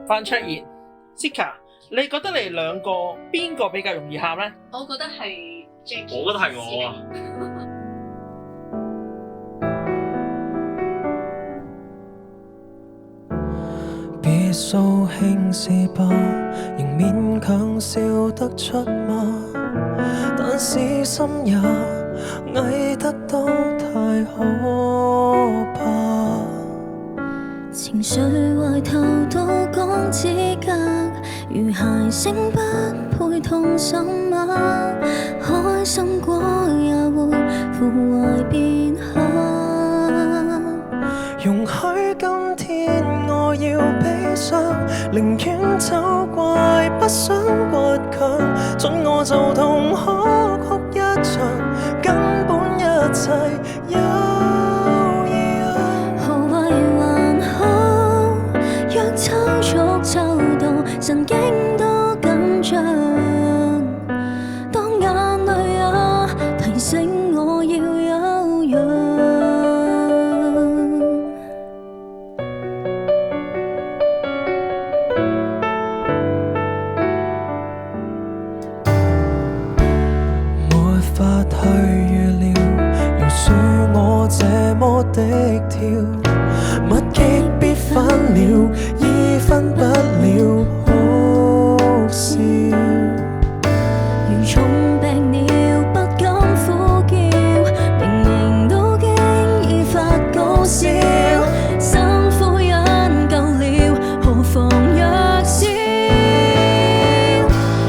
范卓妍、Sika， 你覺得你哋兩個邊個比較容易喊咧？我覺得係 Jackie， 我覺得係我啊。別掃興是吧，仍勉強笑得出嗎？但是心也翳得都太可怕。情緒壞透都講資格，如諧星不配痛什麼？開心過也會負懷變刻。容許今天我要悲傷，寧願走怪，不想倔強。准我就痛哭哭一場，根本一切有異樣。何謂還好？若抽搐抽到神經都緊張，當眼淚也提醒我要休養。的跳，物極必反了，已分不了好笑。如重病了，不敢呼叫，明明都經已發高燒，心灰因夠了，何妨若笑？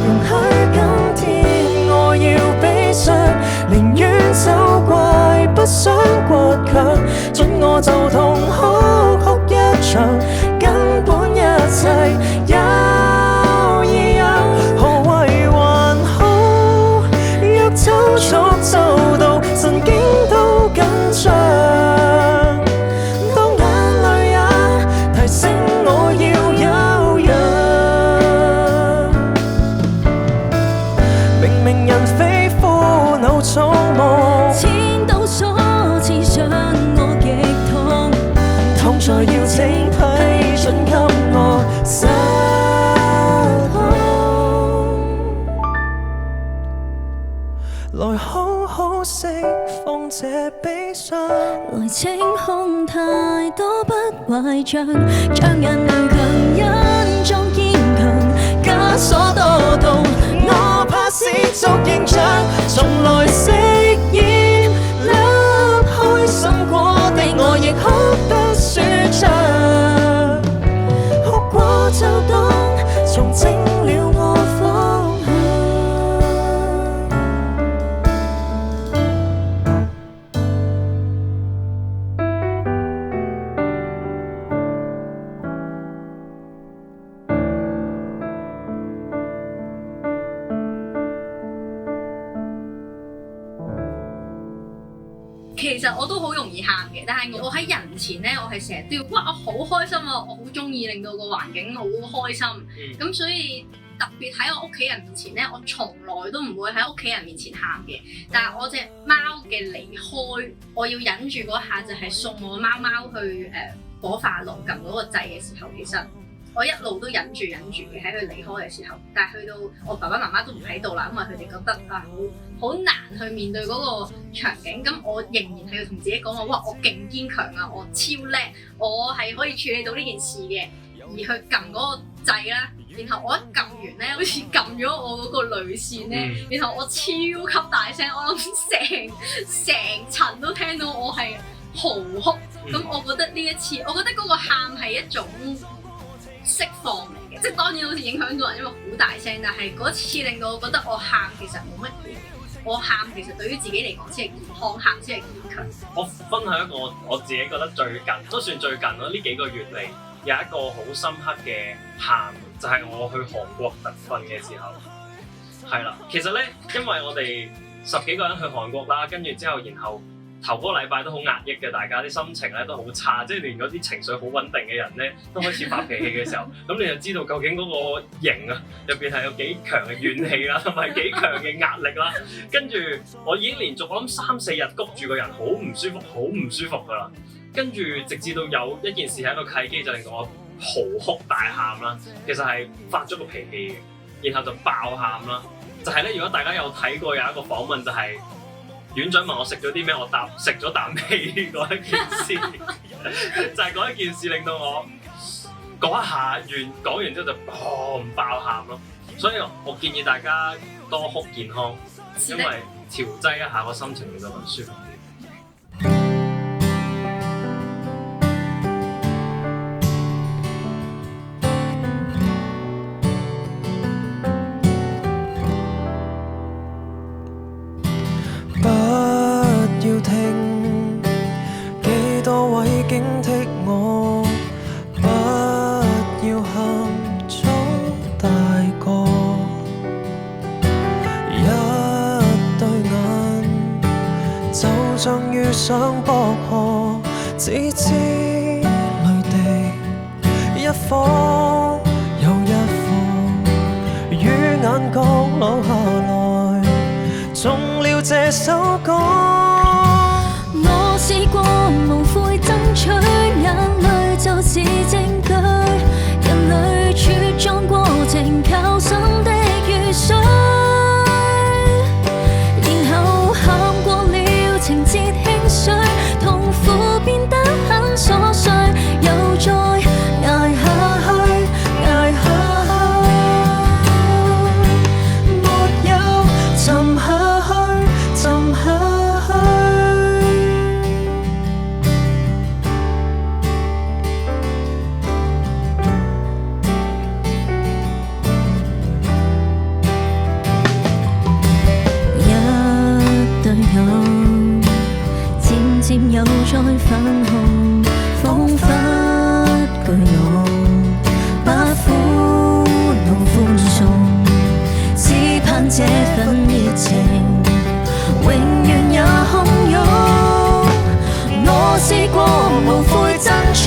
容許今天我要悲傷，寧願走怪，不想倔強。准我就痛哭哭一場，根本一切有異樣。何謂還好？若抽搐抽到神經都緊張，當眼淚也提醒我要休養。明明人非苦惱草木，千刀所刺傷我極痛，痛在要請批准給我失控，來好好釋放這悲傷，來清空太多不壞帳，將眼淚強忍裝堅強，枷鎖多痛，我怕是俗形象，從來飾演甩開心過的我，亦哭得舒暢，哭過就當重整了我方向。其實我都好容易喊嘅，但係我喺人前咧，我係成日都要哇，我好開心啊，我好中意令到個環境好開心，咁所以特別喺我屋企人面前咧，我從來都唔會喺屋企人面前喊嘅。但係我隻貓嘅離開，我要忍住嗰下就係送我貓貓去火化爐撳嗰個掣嘅時候，其實我一路都忍住嘅喺佢離開嘅時候，但係去到我爸爸媽媽都唔喺度啦，因為佢哋覺得啊好難去面對嗰個場景，咁我仍然係要同自己講話，哇！我勁堅強啊，我超叻，我係可以處理到呢件事嘅，而去撳嗰個掣啦。然後我一撳完咧，好似撳咗我嗰個淚腺咧，然後我超級大聲，我諗成層都聽到我係嚎哭。咁我覺得呢一次，我覺得嗰個喊係一種釋放嚟嘅，即係當然好似影響到人，因為好大聲，但係嗰次令到我覺得我喊其實冇乜嘢。我喊其實對於自己嚟講先係健康，喊先係堅強。我分享一個我自己覺得最近都算最近咯，呢幾個月嚟有一個好深刻嘅喊，就係我去韓國特訓嘅時候。係啦，其實咧，因為我哋10幾個人去韓國啦，跟住之後，然後頭嗰個禮拜都好壓抑嘅，大家啲心情咧都好差，即係連嗰啲情緒好穩定嘅人咧都開始發脾氣嘅時候，咁你就知道究竟嗰個營啊入邊係有幾強嘅怨氣啦，同埋幾強嘅壓力啦。跟住我已經連續我諗3-4日谷住個人，好唔舒服㗎啦。跟住直至到有一件事係一個契機，就令到我嚎哭大喊啦，其實係發咗個脾氣嘅，然後就爆喊啦。就係咧，如果大家有睇過有一個訪問，就係院長問我食咗啲咩，我答食咗啖氣嗰一件事，就係嗰一件事令到我嗰一下講完之後就爆喊咯。所以我建議大家多哭健康，因為調劑一下個心情令到人舒服啲。不要聽，幾多位警惕我，不要喊早大個，一對眼就像遇上薄荷，只知淚滴一顆又一顆，於眼角流下來，中了這首歌。我試過無悔爭取，眼淚就是證據。人類茁壯過程靠心的雨水，然後喊過了，情節輕碎，痛苦變得很瑣碎，又再捱下去，捱下去，沒有沉下去，沉下去。一對眼漸漸又再泛紅，彷彿巨浪把苦惱歡送，只盼這份熱情永遠也洶湧。我試過無悔爭取，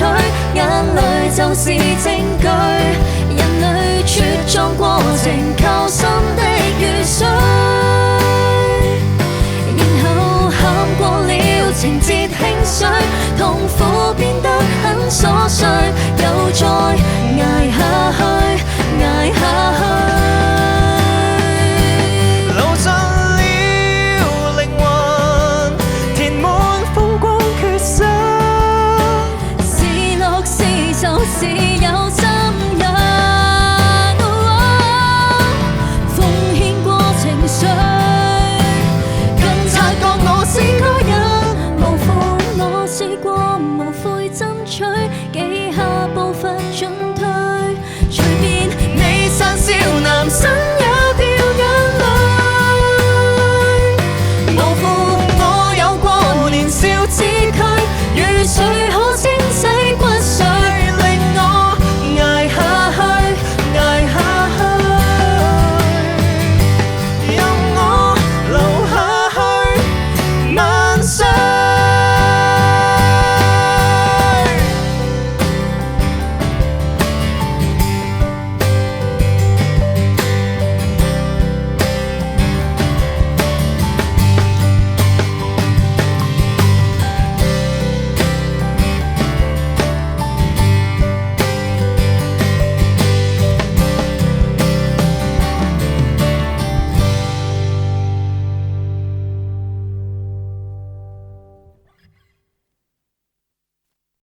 眼淚就是證據。人類茁壯過程靠心的雨水，然後喊過了，情節輕碎，痛苦變得很瑣碎，又再捱下去，捱下去。流盡了靈魂，填滿風光缺失，是樂是愁是憂愁。